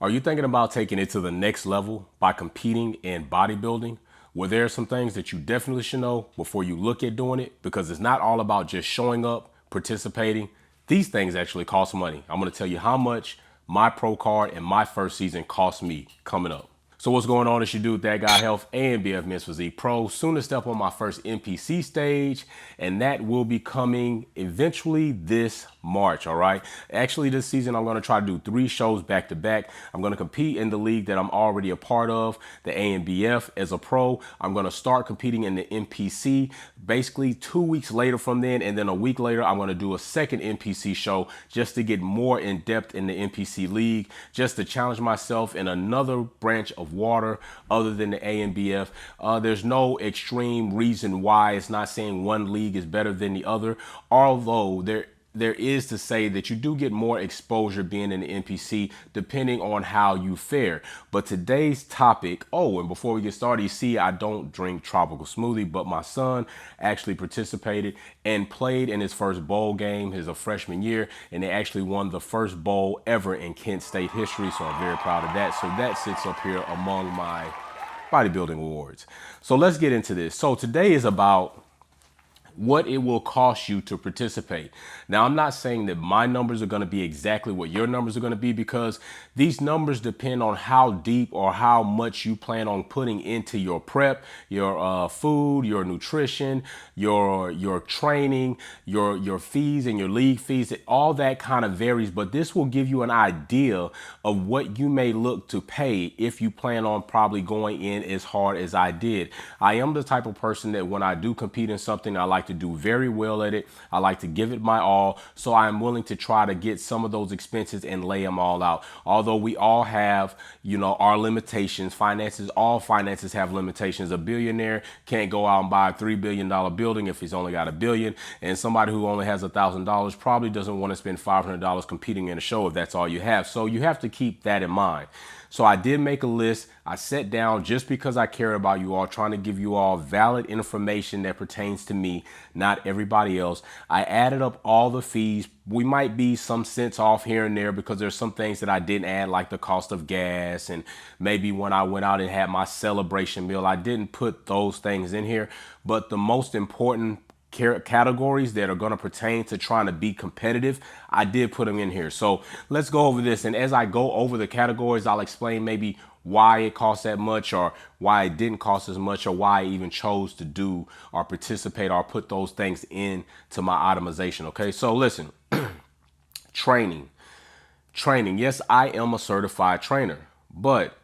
Are you thinking about taking it to the next level by competing in bodybuilding? Well, there are some things that you definitely should know before you look at doing it, because it's not all about just showing up, participating. These things actually cost money. I'm going to tell you how much my pro card and my first season cost me coming up. So what's going on? It's your dude, That Guy Health and BF Men's Physique Pro. Soon to step on my first NPC stage, and that will be coming eventually this March, all right? Actually, this season, I'm gonna try to do 3 shows back to back. I'm gonna compete in the league that I'm already a part of, the ANBF, as a pro. I'm gonna start competing in the NPC basically 2 weeks later from then, and then a week later, I'm gonna do a second NPC show just to get more in depth in the NPC league, just to challenge myself in another branch of water other than the ANBF. There's no extreme reason why. It's not saying one league is better than the other, although there is to say that you do get more exposure being in the NPC depending on how you fare. But today's topic, and before we get started, you see I don't drink tropical smoothie, but my son actually participated and played in his first bowl game, his freshman year, and they actually won the first bowl ever in Kent State history, so I'm very proud of that. So that sits up here among my bodybuilding awards. So let's get into this. So today is about what it will cost you to participate. Now, I'm not saying that my numbers are going to be exactly what your numbers are going to be, because these numbers depend on how deep or how much you plan on putting into your prep, your food, your nutrition, your training, your fees and your league fees. All that kind of varies, but this will give you an idea of what you may look to pay if you plan on probably going in as hard as I did. I am the type of person that when I do compete in something, I like to do very well at it. I like to give it my all. So I am willing to try to get some of those expenses and lay them all out. Although we all have, our limitations, all finances have limitations. A billionaire can't go out and buy a $3 billion building if he's only got $1 billion. And somebody who only has $1,000 probably doesn't want to spend $500 competing in a show if that's all you have. So you have to keep that in mind. So I did make a list. I sat down just because I care about you all, trying to give you all valid information that pertains to me, not everybody else. I added up all the fees. We might be some cents off here and there because there's some things that I didn't add, like the cost of gas, and maybe when I went out and had my celebration meal, I didn't put those things in here. But the most important categories that are going to pertain to trying to be competitive, I did put them in here. So let's go over this, and as I go over the categories, I'll explain maybe why it costs that much, or why it didn't cost as much, or why I even chose to do or participate or put those things into my itemization. Okay, so listen. Training. Yes, I am a certified trainer, but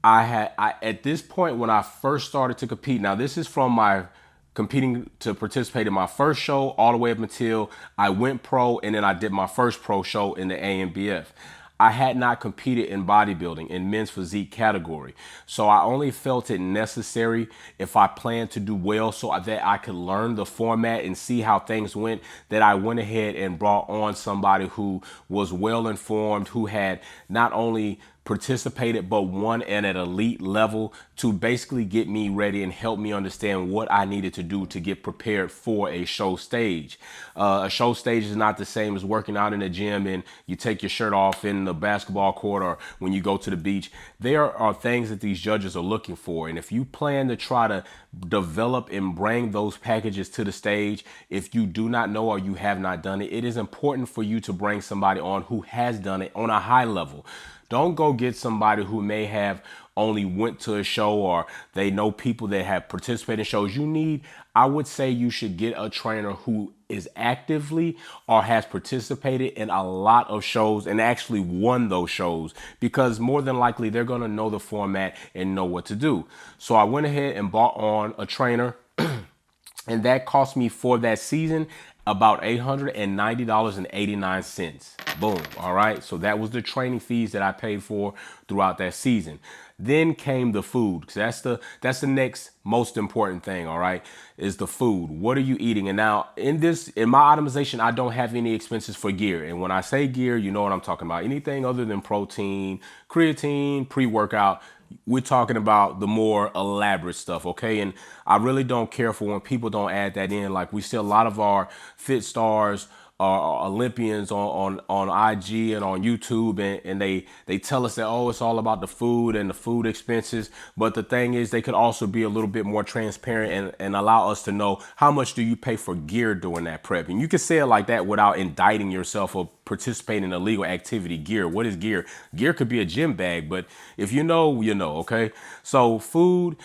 I at this point when I first started to compete, now this is from my competing to participate in my first show all the way up until I went pro, and then I did my first pro show in the ANBF. I had not competed in bodybuilding in men's physique category. So I only felt it necessary, if I planned to do well so that I could learn the format and see how things went, that I went ahead and brought on somebody who was well informed, who had not only participated but won at an elite level, to basically get me ready and help me understand what I needed to do to get prepared for a show stage. A show stage is not the same as working out in the gym and you take your shirt off in the basketball court or when you go to the beach. There are things that these judges are looking for, and if you plan to try to develop and bring those packages to the stage, if you do not know or you have not done it, it is important for you to bring somebody on who has done it on a high level. Don't go get somebody who may have only went to a show, or they know people that have participated in shows. I would say you should get a trainer who is actively or has participated in a lot of shows and actually won those shows, because more than likely they're going to know the format and know what to do. So I went ahead and bought on a trainer, and that cost me for that season about $890.89. Boom. All right. So that was the training fees that I paid for throughout that season. Then came the food, because that's the next most important thing. All right, is the food. What are you eating? And now in my itemization, I don't have any expenses for gear. And when I say gear, you know what I'm talking about. Anything other than protein, creatine, pre-workout, we're talking about the more elaborate stuff, okay? And I really don't care for when people don't add that in. Like, we see a lot of our fit stars Olympians on IG and on YouTube, and they tell us that, oh, it's all about the food and the food expenses. But the thing is, they could also be a little bit more transparent and allow us to know how much do you pay for gear during that prep. And you can say it like that without indicting yourself or participating in illegal activity. Gear, what is gear? Gear could be a gym bag, but if you know, you know, okay? So food,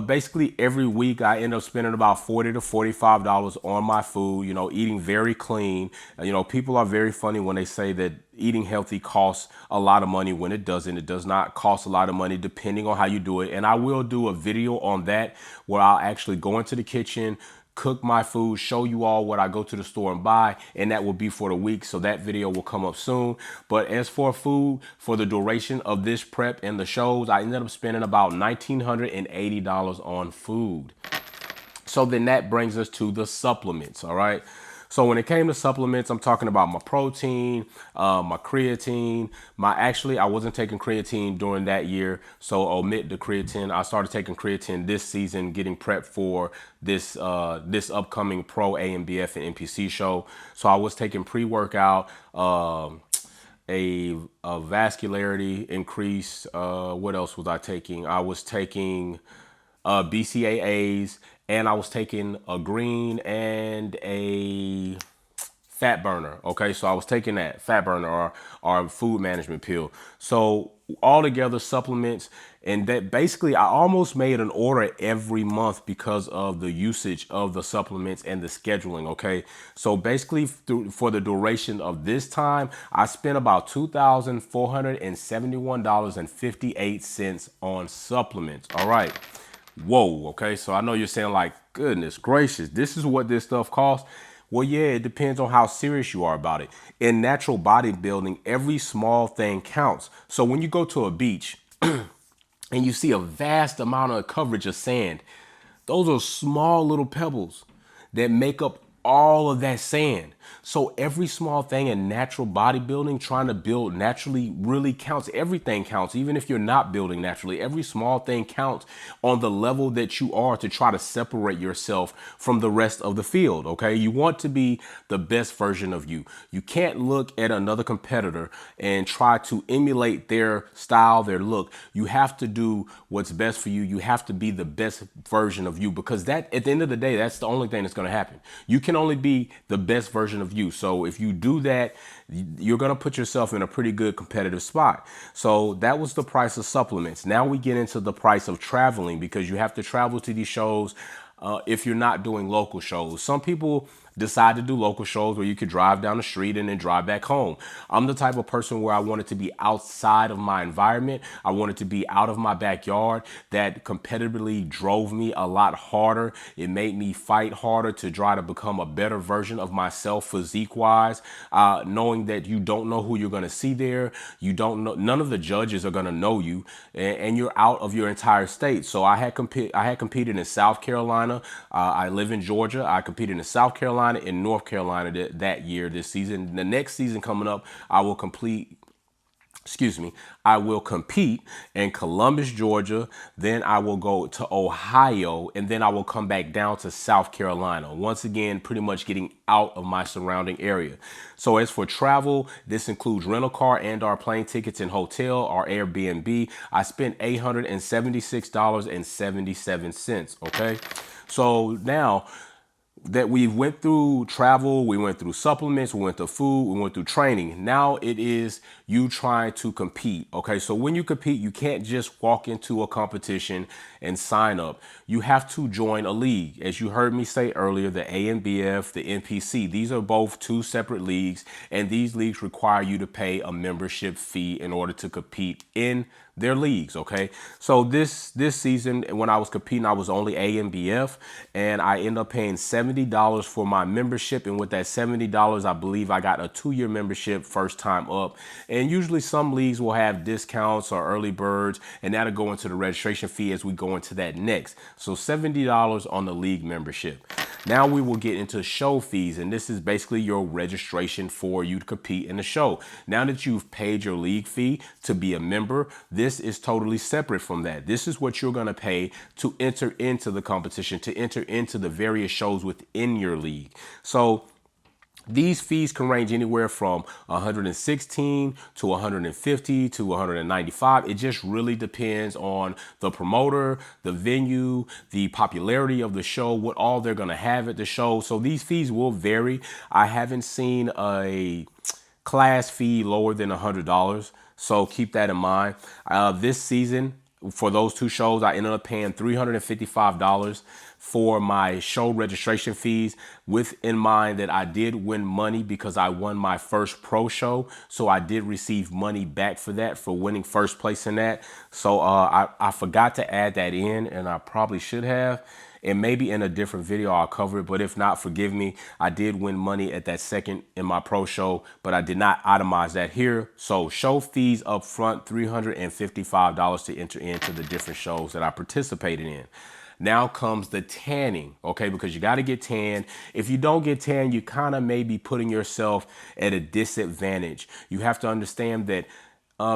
basically every week I end up spending about $40 to $45 on my food, you know, eating very clean. You know, people are very funny when they say that eating healthy costs a lot of money when it doesn't. It does not cost a lot of money depending on how you do it. And I will do a video on that where I'll actually go into the kitchen, cook my food, show you all what I go to the store and buy, and that will be for the week. So that video will come up soon. But as for food, for the duration of this prep and the shows, I ended up spending about $1,980 on food. So then that brings us to the supplements, all right? So when it came to supplements, I'm talking about my protein, my creatine, I wasn't taking creatine during that year, so omit the creatine. I started taking creatine this season, getting prepped for this upcoming pro AMBF and NPC show. So I was taking pre-workout, a vascularity increase. What else was I taking? I was taking BCAAs, and I was taking a green and a fat burner. Okay, so I was taking that fat burner or food management pill. So altogether supplements, and that basically I almost made an order every month because of the usage of the supplements and the scheduling. Okay, so basically for the duration of this time, I spent about $2,471.58 on supplements. All right. Whoa, okay, so I know you're saying like, goodness gracious, this is what this stuff costs. Well, yeah, it depends on how serious you are about it. In natural bodybuilding, every small thing counts. So when you go to a beach and you see a vast amount of coverage of sand, those are small little pebbles that make up all of that sand. So every small thing in natural bodybuilding, trying to build naturally, really counts. Everything counts. Even if you're not building naturally, every small thing counts on the level that you are to try to separate yourself from the rest of the field. Okay. You want to be the best version of you. You can't look at another competitor and try to emulate their style, their look. You have to do what's best for you. You have to be the best version of you, because that, at the end of the day, that's the only thing that's going to happen. You can only be the best version of you. So if you do that, you're going to put yourself in a pretty good competitive spot. So that was the price of supplements. Now we get into the price of traveling, because you have to travel to these shows if you're not doing local shows. Some people decide to do local shows where you could drive down the street and then drive back home. I'm the type of person where I wanted to be outside of my environment. I wanted to be out of my backyard. That competitively drove me a lot harder. It made me fight harder to try to become a better version of myself physique wise, knowing that you don't know who you're going to see there. You don't know, none of the judges are going to know you, and you're out of your entire state. So I had competed in South Carolina. I live in Georgia. I competed in South Carolina, in North Carolina that year, this season. The next season coming up, I will compete in Columbus, Georgia. Then I will go to Ohio, and then I will come back down to South Carolina. Once again, pretty much getting out of my surrounding area. So as for travel, this includes rental car and our plane tickets and hotel or Airbnb. I spent $876.77. Okay. So now that we went through travel, we went through supplements, we went through food, we went through training. Now it is you trying to compete. Okay, so when you compete, you can't just walk into a competition and sign up. You have to join a league. As you heard me say earlier, the AMBF, the NPC, these are both two separate leagues, and these leagues require you to pay a membership fee in order to compete in their leagues. Okay, so this season when I was competing, I was only AMBF, and I ended up paying $70 for my membership. And with that $70, I believe I got a 2-year membership first time up. And usually some leagues will have discounts or early birds, and that'll go into the registration fee as we go into that next. So $70 on the league membership. Now we will get into show fees, and this is basically your registration for you to compete in the show. Now that you've paid your league fee to be a member, this is totally separate from that. This is what you're going to pay to enter into the competition, to enter into the various shows within your league. So These fees can range anywhere from 116 to 150 to 195. It just really depends on the promoter, the venue, the popularity of the show, what all they're going to have at the show. So these fees will vary. I haven't seen a class fee lower than $100. So keep that in mind. This season, for those two shows, I ended up paying $355 for my show registration fees, with in mind that I did win money because I won my first pro show. So I did receive money back for that, for winning first place in that. So I forgot to add that in, and I probably should have. And maybe in a different video I'll cover it, but if not, forgive me. I did win money at that second in my pro show, but I did not itemize that here. So show fees up front, $355 to enter into the different shows that I participated in. Now comes the tanning, okay? Because you got to get tan. If you don't get tan, you kind of may be putting yourself at a disadvantage. You have to understand that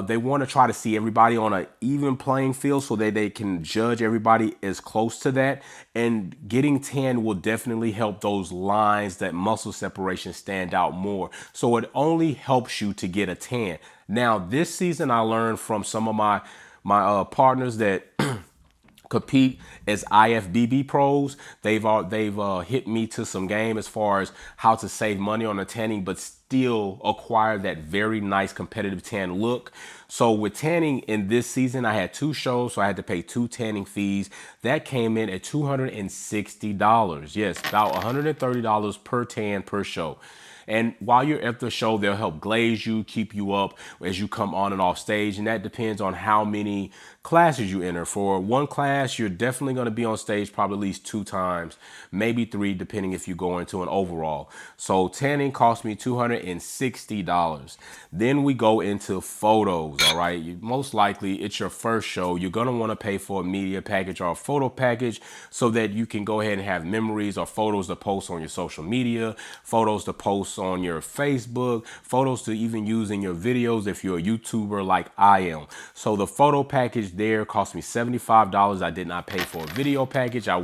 they want to try to see everybody on an even playing field so that they can judge everybody as close to that. And getting tan will definitely help those lines, that muscle separation, stand out more. So it only helps you to get a tan. Now, this season, I learned from some of my partners that compete as IFBB pros. They've hit me to some game as far as how to save money on the tanning, but still acquire that very nice competitive tan look. So with tanning in this season, I had two shows, so I had to pay two tanning fees. That came in at $260. Yes, about $130 per tan per show. And while you're at the show, they'll help glaze you, keep you up as you come on and off stage. And that depends on how many classes you enter. For one class, you're definitely going to be on stage probably at least 2 times, maybe 3, depending if you go into an overall. So tanning cost me $260. Then we go into photos, all right? Most likely it's your first show. You're going to want to pay for a media package or a photo package so that you can go ahead and have memories or photos to post on your social media, photos to post on your Facebook, photos to even use in your videos if you're a YouTuber like I am. So the photo package there cost me $75. I did not pay for a video package. I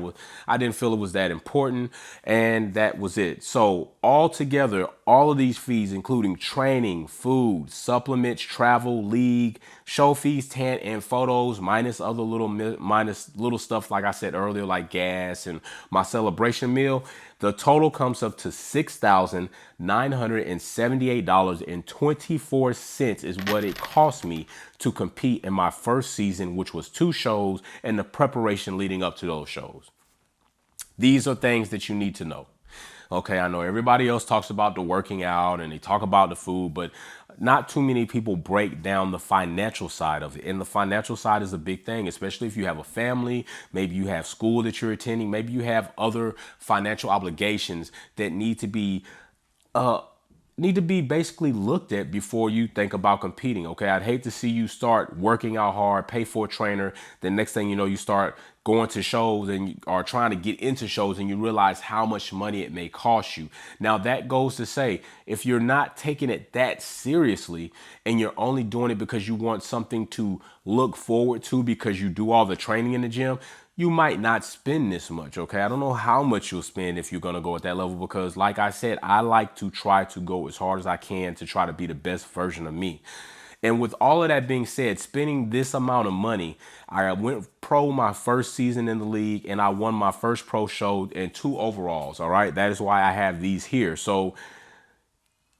didn't feel it was that important, and that was it. So altogether, all of these fees, including training, food, supplements, travel, league, show fees, tan, and photos, minus other little stuff like I said earlier, like gas and my celebration meal, the total comes up to $6,978.24 is what it cost me to compete in my first season, which was 2 shows and the preparation leading up to those shows. These are things that you need to know. Okay, I know everybody else talks about the working out and they talk about the food, but not too many people break down the financial side of it. And the financial side is a big thing, especially if you have a family, maybe you have school that you're attending, maybe you have other financial obligations that need to be basically looked at before you think about competing. Okay, I'd hate to see you start working out hard, pay for a trainer, the next thing you know, you start going to shows and you are trying to get into shows and you realize how much money it may cost you. Now that goes to say, if you're not taking it that seriously and you're only doing it because you want something to look forward to because you do all the training in the gym, you might not spend this much, okay? I don't know how much you'll spend if you're gonna go at that level because like I said, I like to try to go as hard as I can to try to be the best version of me. And with all of that being said, spending this amount of money, I went pro my first season in the league and I won my first pro show and 2 overalls, all right? That is why I have these here. So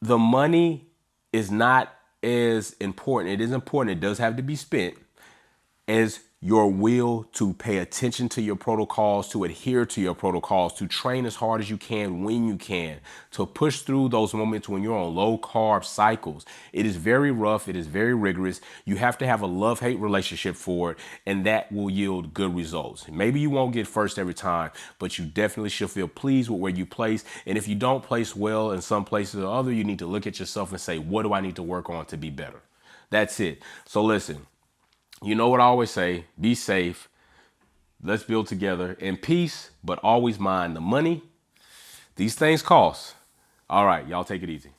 the money is not as important. It is important, it does have to be spent, as your will to pay attention to your protocols, to adhere to your protocols, to train as hard as you can when you can, to push through those moments when you're on low carb cycles. It is very rough. It is very rigorous. You have to have a love-hate relationship for it, and that will yield good results. Maybe you won't get first every time, but you definitely should feel pleased with where you place. And if you don't place well in some places or other, you need to look at yourself and say, what do I need to work on to be better? That's it. So listen, you know what I always say, be safe, let's build together in peace, but always mind the money. These things cost. All right, y'all take it easy.